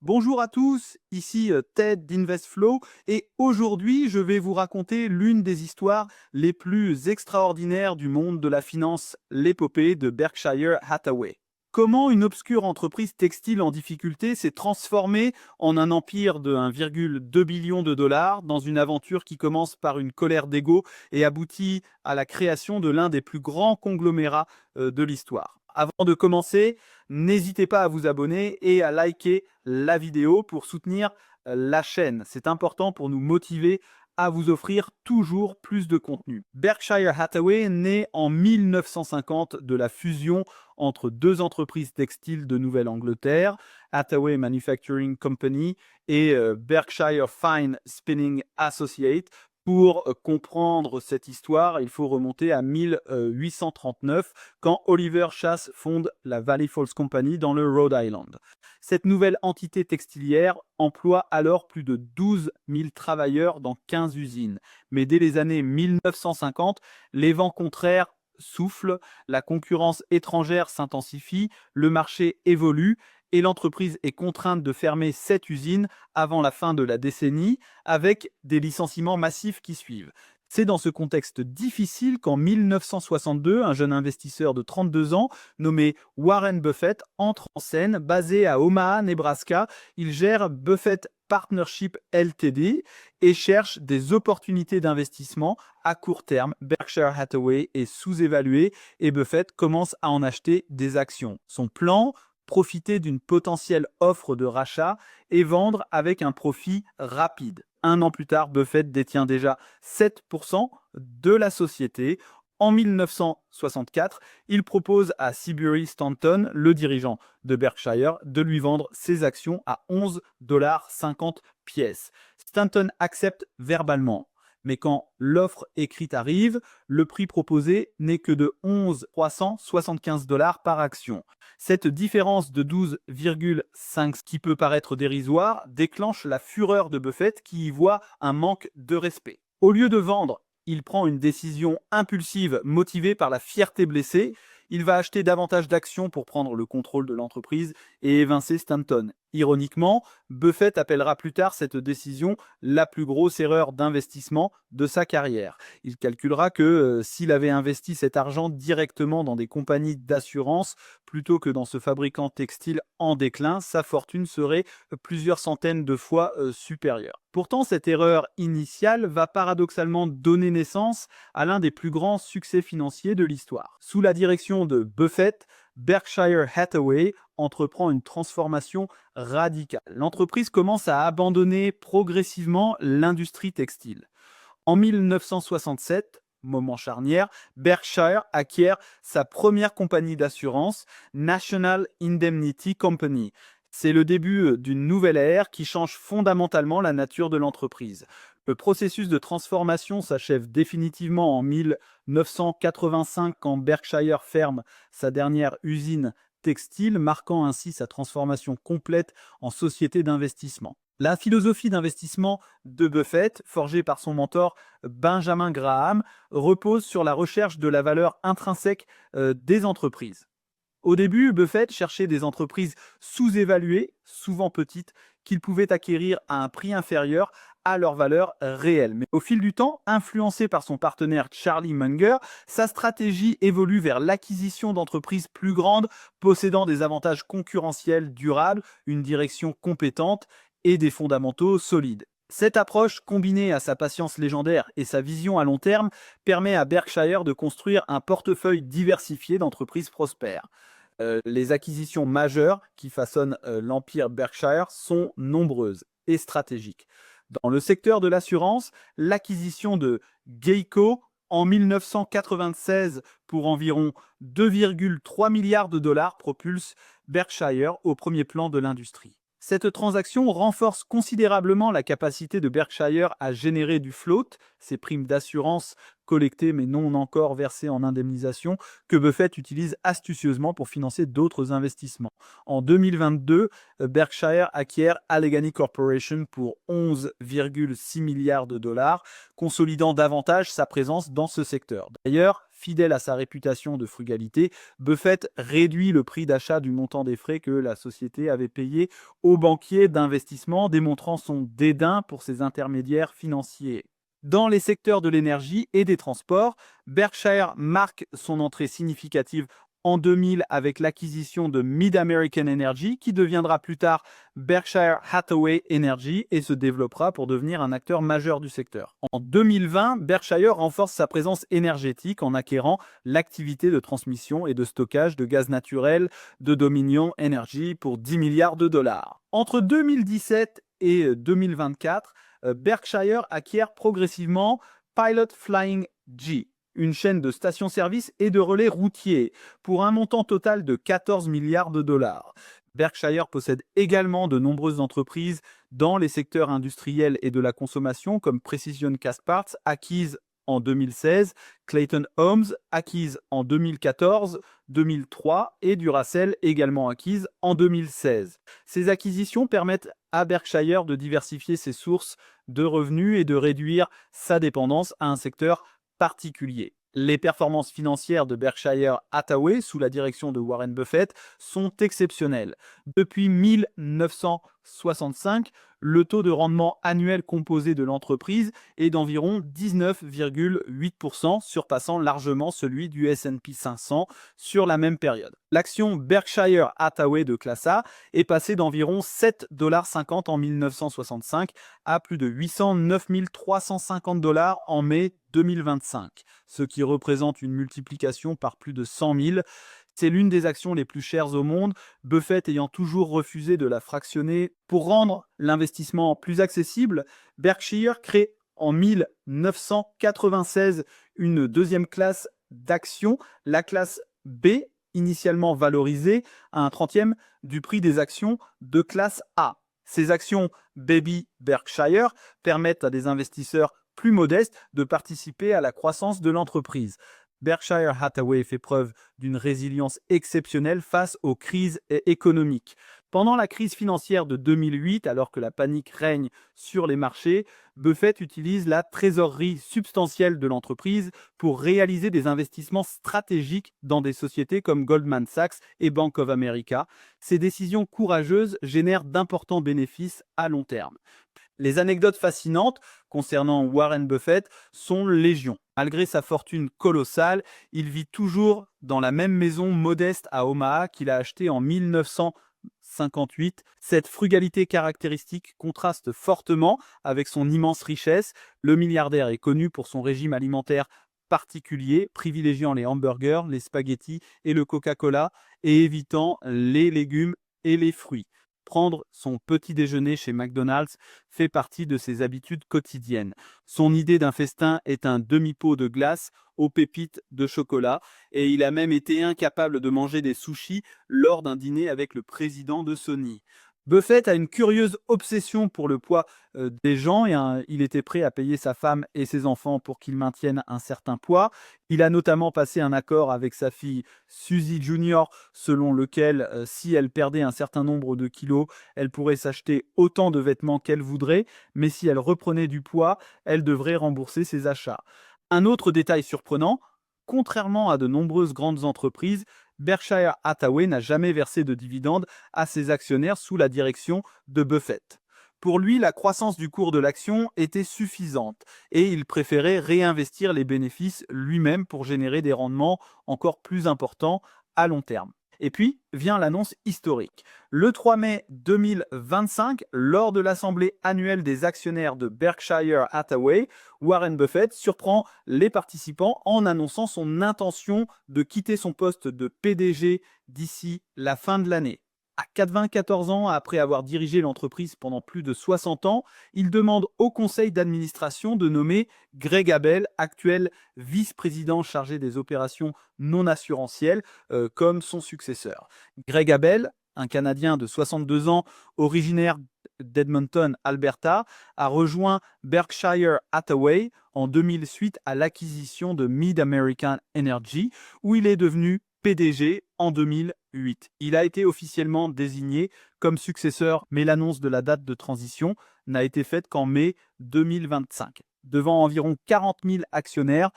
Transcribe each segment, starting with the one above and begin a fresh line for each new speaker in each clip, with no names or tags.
Bonjour à tous, ici Ted d'InvestFlow et aujourd'hui je vais vous raconter l'une des histoires les plus extraordinaires du monde de la finance, l'épopée de Berkshire Hathaway. Comment une obscure entreprise textile en difficulté s'est transformée en un empire de 1,2 billion de dollars dans une aventure qui commence par une colère d'ego et aboutit à la création de l'un des plus grands conglomérats de l'histoire. Avant de commencer, n'hésitez pas à vous abonner et à liker la vidéo pour soutenir la chaîne. C'est important pour nous motiver à vous offrir toujours plus de contenu. Berkshire Hathaway naît en 1950 de la fusion entre deux entreprises textiles de Nouvelle-Angleterre, Hathaway Manufacturing Company et Berkshire Fine Spinning Associates. Pour comprendre cette histoire, il faut remonter à 1839, quand Oliver Chase fonde la Valley Falls Company dans le Rhode Island. Cette nouvelle entité textilière emploie alors plus de 12 000 travailleurs dans 15 usines. Mais dès les années 1950, les vents contraires soufflent, la concurrence étrangère s'intensifie, le marché évolue et l'entreprise est contrainte de fermer 7 usines avant la fin de la décennie, avec des licenciements massifs qui suivent. C'est dans ce contexte difficile qu'en 1962, un jeune investisseur de 32 ans, nommé Warren Buffett, entre en scène. Basé à Omaha, Nebraska, il gère Buffett Partnership Ltd et cherche des opportunités d'investissement à court terme. Berkshire Hathaway est sous-évalué et Buffett commence à en acheter des actions. Son plan: profiter d'une potentielle offre de rachat et vendre avec un profit rapide. Un an plus tard, Buffett détient déjà 7% de la société. En 1964, il propose à Seabury Stanton, le dirigeant de Berkshire, de lui vendre ses actions à 11,50 $ pièce. Stanton accepte verbalement. Mais quand l'offre écrite arrive, le prix proposé n'est que de 11 375 $ par action. Cette différence de 12,5, qui peut paraître dérisoire, déclenche la fureur de Buffett qui y voit un manque de respect. Au lieu de vendre, il prend une décision impulsive motivée par la fierté blessée. Il va acheter davantage d'actions pour prendre le contrôle de l'entreprise et évincer Stanton. Ironiquement, Buffett appellera plus tard cette décision la plus grosse erreur d'investissement de sa carrière. Il calculera que s'il avait investi cet argent directement dans des compagnies d'assurance plutôt que dans ce fabricant textile en déclin, sa fortune serait plusieurs centaines de fois supérieure. Pourtant, cette erreur initiale va paradoxalement donner naissance à l'un des plus grands succès financiers de l'histoire. Sous la direction de Buffett, Berkshire Hathaway entreprend une transformation radicale. L'entreprise commence à abandonner progressivement l'industrie textile. En 1967, moment charnière, Berkshire acquiert sa première compagnie d'assurance, National Indemnity Company. C'est le début d'une nouvelle ère qui change fondamentalement la nature de l'entreprise. Le processus de transformation s'achève définitivement en 1985 quand Berkshire ferme sa dernière usine textile, marquant ainsi sa transformation complète en société d'investissement. La philosophie d'investissement de Buffett, forgée par son mentor Benjamin Graham, repose sur la recherche de la valeur intrinsèque des entreprises. Au début, Buffett cherchait des entreprises sous-évaluées, souvent petites, qu'il pouvait acquérir à un prix inférieur à leur valeur réelle. Mais au fil du temps, influencé par son partenaire Charlie Munger, sa stratégie évolue vers l'acquisition d'entreprises plus grandes, possédant des avantages concurrentiels durables, une direction compétente et des fondamentaux solides. Cette approche, combinée à sa patience légendaire et sa vision à long terme, permet à Berkshire de construire un portefeuille diversifié d'entreprises prospères. Les acquisitions majeures qui façonnent l'empire Berkshire sont nombreuses et stratégiques. Dans le secteur de l'assurance, l'acquisition de Geico en 1996 pour environ 2,3 milliards de dollars propulse Berkshire au premier plan de l'industrie. Cette transaction renforce considérablement la capacité de Berkshire à générer du float, ces primes d'assurance collectées mais non encore versées en indemnisation, que Buffett utilise astucieusement pour financer d'autres investissements. En 2022, Berkshire acquiert Allegheny Corporation pour 11,6 milliards de dollars, consolidant davantage sa présence dans ce secteur. D'ailleurs, Fidèle à sa réputation de frugalité, Buffett réduit le prix d'achat du montant des frais que la société avait payé aux banquiers d'investissement, démontrant son dédain pour ces intermédiaires financiers. Dans les secteurs de l'énergie et des transports, Berkshire marque son entrée significative en 2000 avec l'acquisition de Mid-American Energy, qui deviendra plus tard Berkshire Hathaway Energy et se développera pour devenir un acteur majeur du secteur. En 2020, Berkshire renforce sa présence énergétique en acquérant l'activité de transmission et de stockage de gaz naturel de Dominion Energy pour 10 milliards de dollars. Entre 2017 et 2024, Berkshire acquiert progressivement Pilot Flying J, une chaîne de stations-service et de relais routiers, pour un montant total de 14 milliards de dollars. Berkshire possède également de nombreuses entreprises dans les secteurs industriels et de la consommation, comme Precision Castparts, acquise en 2016, Clayton Homes, acquise en 2014, 2003 et Duracell, également acquise en 2016. Ces acquisitions permettent à Berkshire de diversifier ses sources de revenus et de réduire sa dépendance à un secteur particulier. Les performances financières de Berkshire Hathaway, sous la direction de Warren Buffett, sont exceptionnelles. Depuis 1965, le taux de rendement annuel composé de l'entreprise est d'environ 19,8%, surpassant largement celui du S&P 500 sur la même période. L'action Berkshire Hathaway de classe A est passée d'environ 7,50 $ en 1965 à plus de 809 350 $ en mai 2025, ce qui représente une multiplication par plus de 100 000. C'est l'une des actions les plus chères au monde, Buffett ayant toujours refusé de la fractionner. Pour rendre l'investissement plus accessible, Berkshire crée en 1996 une deuxième classe d'actions, la classe B, initialement valorisée à 1/30 du prix des actions de classe A. Ces actions Baby Berkshire permettent à des investisseurs plus modestes de participer à la croissance de l'entreprise. Berkshire Hathaway fait preuve d'une résilience exceptionnelle face aux crises économiques. Pendant la crise financière de 2008, alors que la panique règne sur les marchés, Buffett utilise la trésorerie substantielle de l'entreprise pour réaliser des investissements stratégiques dans des sociétés comme Goldman Sachs et Bank of America. Ces décisions courageuses génèrent d'importants bénéfices à long terme. Les anecdotes fascinantes concernant Warren Buffett sont légion. Malgré sa fortune colossale, il vit toujours dans la même maison modeste à Omaha qu'il a achetée en 1958. Cette frugalité caractéristique contraste fortement avec son immense richesse. Le milliardaire est connu pour son régime alimentaire particulier, privilégiant les hamburgers, les spaghettis et le Coca-Cola, et évitant les légumes et les fruits. Prendre son petit déjeuner chez McDonald's fait partie de ses habitudes quotidiennes. Son idée d'un festin est un demi-pot de glace aux pépites de chocolat, et il a même été incapable de manger des sushis lors d'un dîner avec le président de Sony. Buffett a une curieuse obsession pour le poids des gens, et il était prêt à payer sa femme et ses enfants pour qu'ils maintiennent un certain poids. Il a notamment passé un accord avec sa fille Suzy Junior, selon lequel si elle perdait un certain nombre de kilos, elle pourrait s'acheter autant de vêtements qu'elle voudrait, mais si elle reprenait du poids, elle devrait rembourser ses achats. Un autre détail surprenant, contrairement à de nombreuses grandes entreprises, Berkshire Hathaway n'a jamais versé de dividendes à ses actionnaires sous la direction de Buffett. Pour lui, la croissance du cours de l'action était suffisante et il préférait réinvestir les bénéfices lui-même pour générer des rendements encore plus importants à long terme. Et puis vient l'annonce historique. Le 3 mai 2025, lors de l'assemblée annuelle des actionnaires de Berkshire Hathaway, Warren Buffett surprend les participants en annonçant son intention de quitter son poste de PDG d'ici la fin de l'année. À 94 ans, après avoir dirigé l'entreprise pendant plus de 60 ans, il demande au conseil d'administration de nommer Greg Abel, actuel vice-président chargé des opérations non assurantielles, comme son successeur. Greg Abel, un Canadien de 62 ans, originaire d'Edmonton, Alberta, a rejoint Berkshire Hathaway en 2000 suite à l'acquisition de Mid-American Energy, où il est devenu PDG en 2008. Il a été officiellement désigné comme successeur, mais l'annonce de la date de transition n'a été faite qu'en mai 2025. Devant environ 40 000 actionnaires,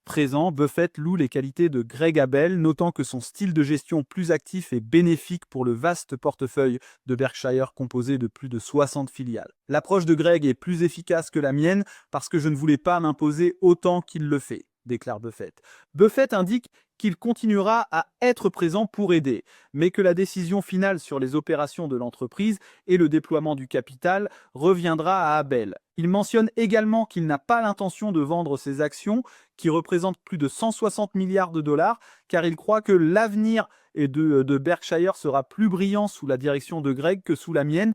présent, Buffett loue les qualités de Greg Abel, notant que son style de gestion plus actif est bénéfique pour le vaste portefeuille de Berkshire composé de plus de 60 filiales. L'approche de Greg est plus efficace que la mienne parce que je ne voulais pas m'imposer autant qu'il le fait, déclare Buffett. Buffett indique qu'il continuera à être présent pour aider, mais que la décision finale sur les opérations de l'entreprise et le déploiement du capital reviendra à Abel. Il mentionne également qu'il n'a pas l'intention de vendre ses actions, qui représentent plus de 160 milliards de dollars, car il croit que l'avenir de Berkshire sera plus brillant sous la direction de Greg que sous la mienne.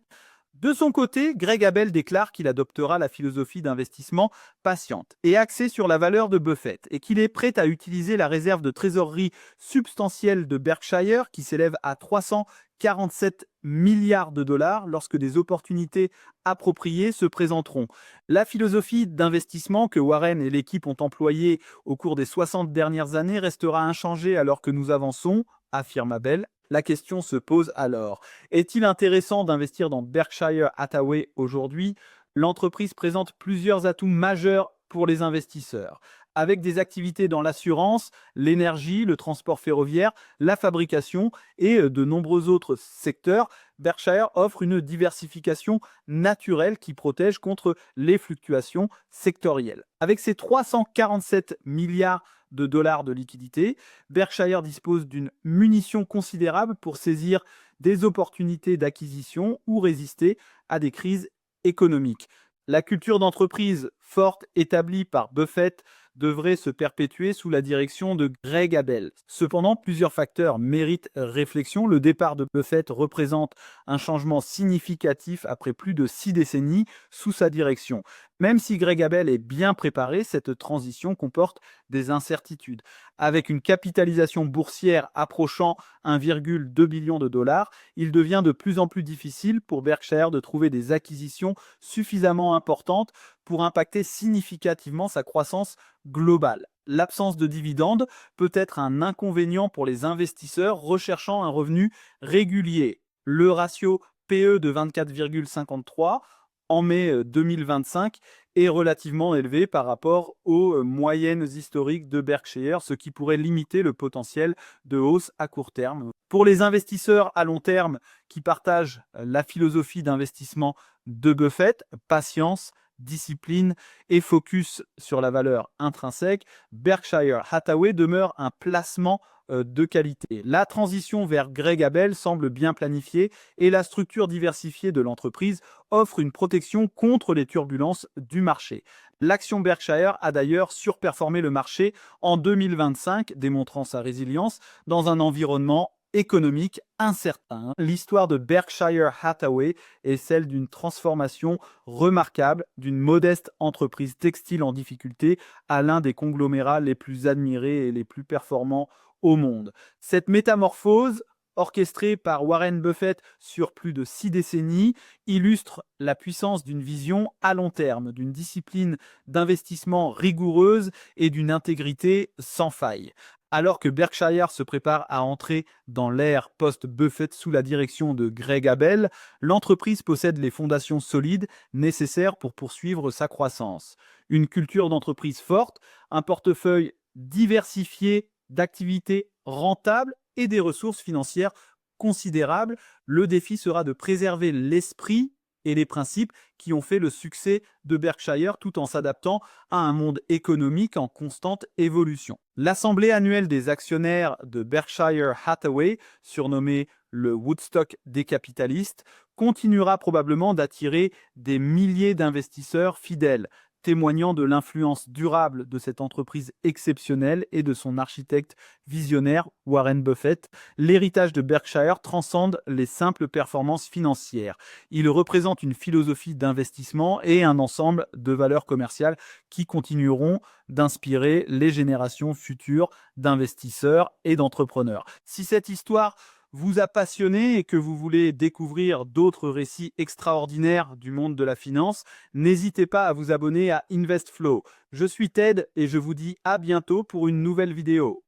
De son côté, Greg Abel déclare qu'il adoptera la philosophie d'investissement patiente et axée sur la valeur de Buffett et qu'il est prêt à utiliser la réserve de trésorerie substantielle de Berkshire qui s'élève à 347 milliards de dollars lorsque des opportunités appropriées se présenteront. La philosophie d'investissement que Warren et l'équipe ont employée au cours des 60 dernières années restera inchangée alors que nous avançons, affirme Abel. La question se pose alors, est-il intéressant d'investir dans Berkshire Hathaway aujourd'hui? L'entreprise présente plusieurs atouts majeurs pour les investisseurs. Avec des activités dans l'assurance, l'énergie, le transport ferroviaire, la fabrication et de nombreux autres secteurs, Berkshire offre une diversification naturelle qui protège contre les fluctuations sectorielles. Avec ses 347 milliards de dollars de liquidités, Berkshire dispose d'une munition considérable pour saisir des opportunités d'acquisition ou résister à des crises économiques. La culture d'entreprise forte établie par Buffett devrait se perpétuer sous la direction de Greg Abel. Cependant, plusieurs facteurs méritent réflexion. Le départ de Buffett représente un changement significatif après plus de 6 décennies sous sa direction. Même si Greg Abel est bien préparé, cette transition comporte des incertitudes. Avec une capitalisation boursière approchant 1,2 billion de dollars, il devient de plus en plus difficile pour Berkshire de trouver des acquisitions suffisamment importantes pour impacter significativement sa croissance globale. L'absence de dividendes peut être un inconvénient pour les investisseurs recherchant un revenu régulier. Le ratio PE de 24,53 en mai 2025 est relativement élevé par rapport aux moyennes historiques de Berkshire, ce qui pourrait limiter le potentiel de hausse à court terme. Pour les investisseurs à long terme qui partagent la philosophie d'investissement de Buffett, patience, discipline et focus sur la valeur intrinsèque, Berkshire Hathaway demeure un placement de qualité. La transition vers Greg Abel semble bien planifiée et la structure diversifiée de l'entreprise offre une protection contre les turbulences du marché. L'action Berkshire a d'ailleurs surperformé le marché en 2025, démontrant sa résilience dans un environnement économique incertain. L'histoire de Berkshire Hathaway est celle d'une transformation remarquable d'une modeste entreprise textile en difficulté à l'un des conglomérats les plus admirés et les plus performants au monde. Cette métamorphose, orchestrée par Warren Buffett sur plus de 6 décennies, illustre la puissance d'une vision à long terme, d'une discipline d'investissement rigoureuse et d'une intégrité sans faille. Alors que Berkshire se prépare à entrer dans l'ère post-Buffett sous la direction de Greg Abel, l'entreprise possède les fondations solides nécessaires pour poursuivre sa croissance. Une culture d'entreprise forte, un portefeuille diversifié d'activités rentables et des ressources financières considérables. Le défi sera de préserver l'esprit et les principes qui ont fait le succès de Berkshire tout en s'adaptant à un monde économique en constante évolution. L'assemblée annuelle des actionnaires de Berkshire Hathaway, surnommée le Woodstock des capitalistes, continuera probablement d'attirer des milliers d'investisseurs fidèles, témoignant de l'influence durable de cette entreprise exceptionnelle et de son architecte visionnaire, Warren Buffett. L'héritage de Berkshire transcende les simples performances financières. Il représente une philosophie d'investissement et un ensemble de valeurs commerciales qui continueront d'inspirer les générations futures d'investisseurs et d'entrepreneurs. Si cette histoire vous a passionné et que vous voulez découvrir d'autres récits extraordinaires du monde de la finance, n'hésitez pas à vous abonner à InvestFlow. Je suis Ted et je vous dis à bientôt pour une nouvelle vidéo.